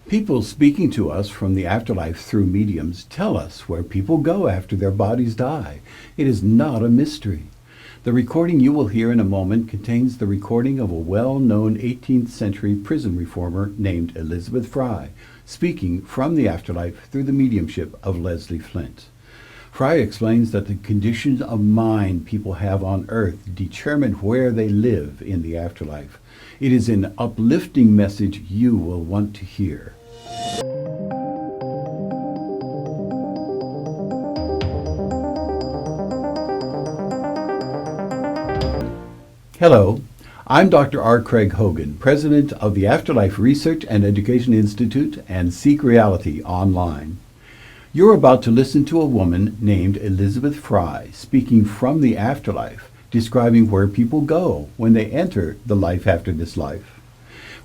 People speaking to us from the afterlife through mediums tell us where people go after their bodies die. It is not a mystery. The recording you will hear in a moment contains the recording of a well-known 18th century prison reformer named Elizabeth Fry, speaking from the afterlife through the mediumship of Leslie Flint. Fry explains that the conditions of mind people have on earth determine where they live in the afterlife. It is an uplifting message you will want to hear. Hello, I'm Dr. R. Craig Hogan, President of the Afterlife Research and Education Institute and Seek Reality Online. You're about to listen to a woman named Elizabeth Fry speaking from the afterlife, describing where people go when they enter the life after this life.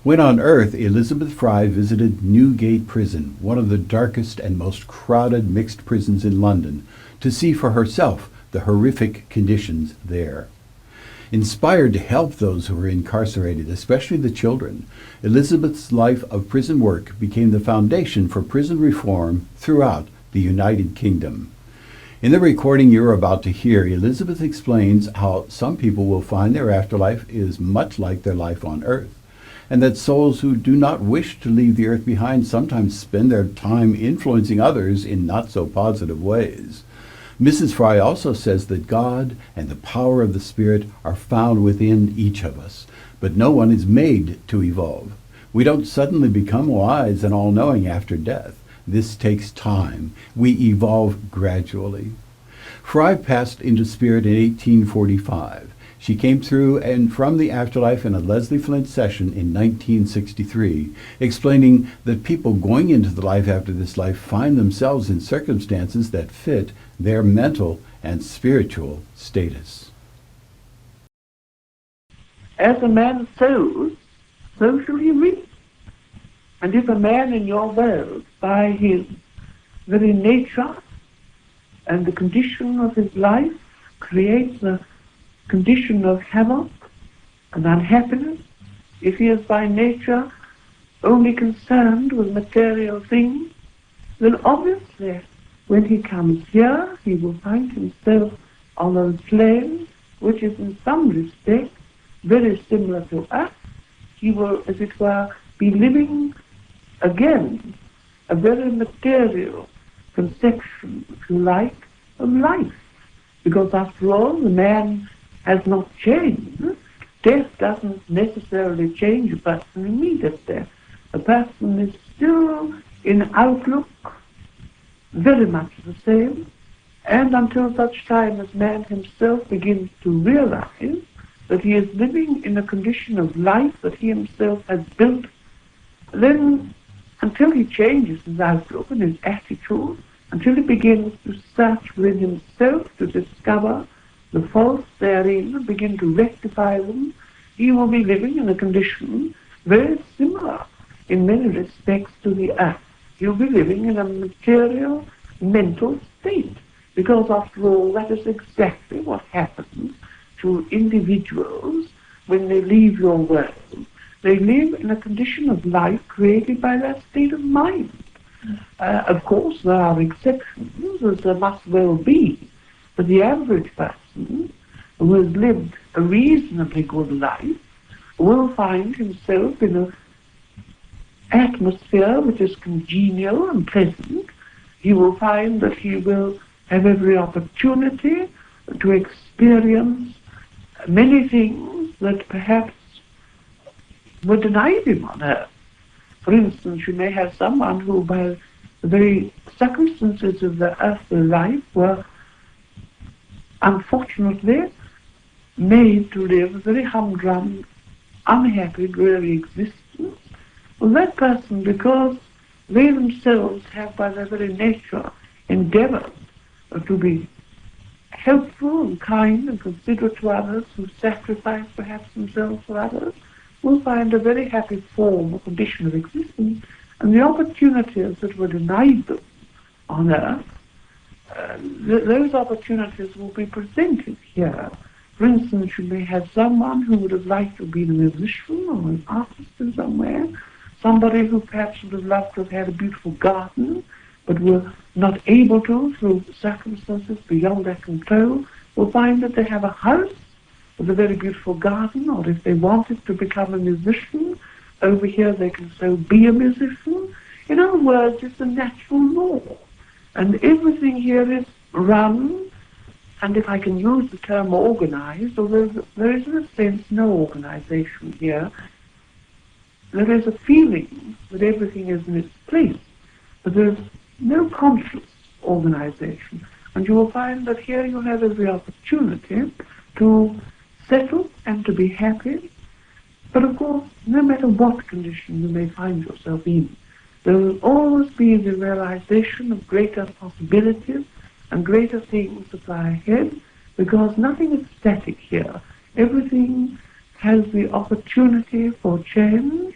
When on Earth, Elizabeth Fry visited Newgate Prison, one of the darkest and most crowded mixed prisons in London, to see for herself the horrific conditions there. Inspired to help those who were incarcerated, especially the children, Elizabeth's life of prison work became the foundation for prison reform throughout the United Kingdom. In the recording you're about to hear, Elizabeth explains how some people will find their afterlife is much like their life on Earth, and that souls who do not wish to leave the earth behind sometimes spend their time influencing others in not so positive ways. Mrs. Fry also says that God and the power of the Spirit are found within each of us, but no one is made to evolve. We don't suddenly become wise and all-knowing after death. This takes time. We evolve gradually. Fry passed into spirit in 1845. She came through and from the afterlife in a Leslie Flint session in 1963, explaining that people going into the life after this life find themselves in circumstances that fit their mental and spiritual status. As a man sows, so shall he reap. And if a man in your world, by his very nature and the condition of his life, creates a condition of havoc and unhappiness, if he is by nature only concerned with material things, then obviously when he comes here he will find himself on a plane which is in some respect very similar to us. He will, as it were, be living again a very material conception, if you like, of life. Because after all, the man has not changed. Death doesn't necessarily change a person immediately. A person is still in outlook very much the same, and until such time as man himself begins to realize that he is living in a condition of life that he himself has built, then until he changes his outlook and his attitude, until he begins to search within himself to discover the faults therein and begin to rectify them, he will be living in a condition very similar in many respects to the earth. He'll be living in a material, mental state, because after all, that is exactly what happens to individuals when they leave your world. They live in a condition of life created by their state of mind. Of course, there are exceptions, as there must well be, but the average person who has lived a reasonably good life will find himself in an atmosphere which is congenial and pleasant. He will find that he will have every opportunity to experience many things that perhaps were denied him on earth. For instance, you may have someone who, by the very circumstances of their earthly life, were unfortunately made to live a very humdrum, unhappy, dreary existence. Well, that person, because they themselves have by their very nature endeavored to be helpful and kind and considerate to others, who sacrifice perhaps themselves for others, will find a very happy form or condition of existence, and the opportunities that were denied them on earth, those opportunities will be presented here. For instance, you may have someone who would have liked to be a musician or an artist in some way, somebody who perhaps would have loved to have had a beautiful garden, but were not able to through circumstances beyond their control, will find that they have a house with a very beautiful garden, or if they wanted to become a musician, over here they can so be a musician. In other words, it's a natural law. And everything here is run, and if I can use the term organized, although there is in a sense no organization here, there is a feeling that everything is in its place, but there is no conscious organization. And you will find that here you have every opportunity to settle and to be happy. But of course, no matter what condition you may find yourself in, there will always be the realization of greater possibilities and greater things that lie ahead, because nothing is static here. Everything has the opportunity for change,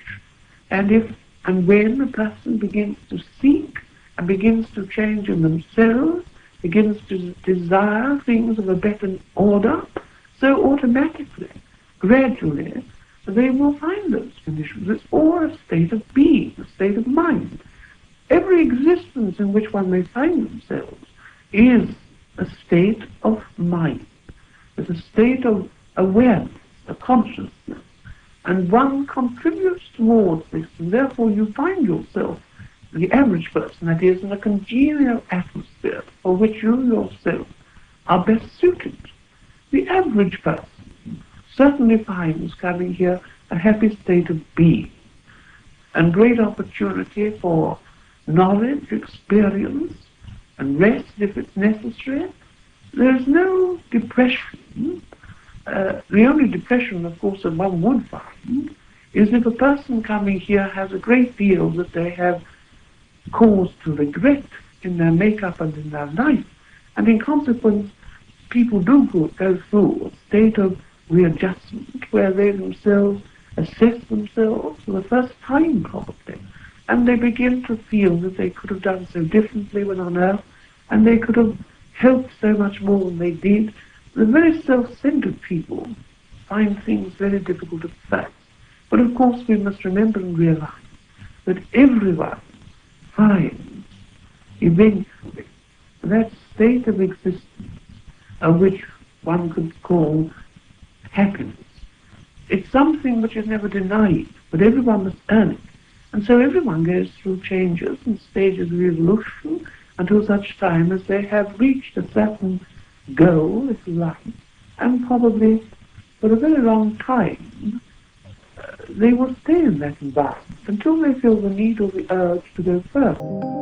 and if and when a person begins to seek and begins to change in themselves, begins to desire things of a better order, so automatically, gradually, they will find those conditions. It's all a state of being, a state of mind. Every existence in which one may find themselves is a state of mind. It's a state of awareness, a consciousness. And one contributes towards this, and therefore you find yourself, the average person, that is, in a congenial atmosphere for which you yourself are best suited. The average person certainly finds coming here a happy state of being and great opportunity for knowledge, experience, and rest if it's necessary. There's no depression. The only depression, of course, that one would find is if a person coming here has a great deal that they have cause to regret in their makeup and in their life, and in consequence people do go through a state of readjustment where they themselves assess themselves for the first time probably, and they begin to feel that they could have done so differently when on earth, and they could have helped so much more than they did. The very self-centered people find things very difficult at first. But of course we must remember and realize that everyone finds eventually that state of existence which one could call happiness. It's something which is never denied, but everyone must earn it. And so everyone goes through changes and stages of evolution until such time as they have reached a certain goal, if you like, and probably for a very long time they will stay in that environment until they feel the need or the urge to go further.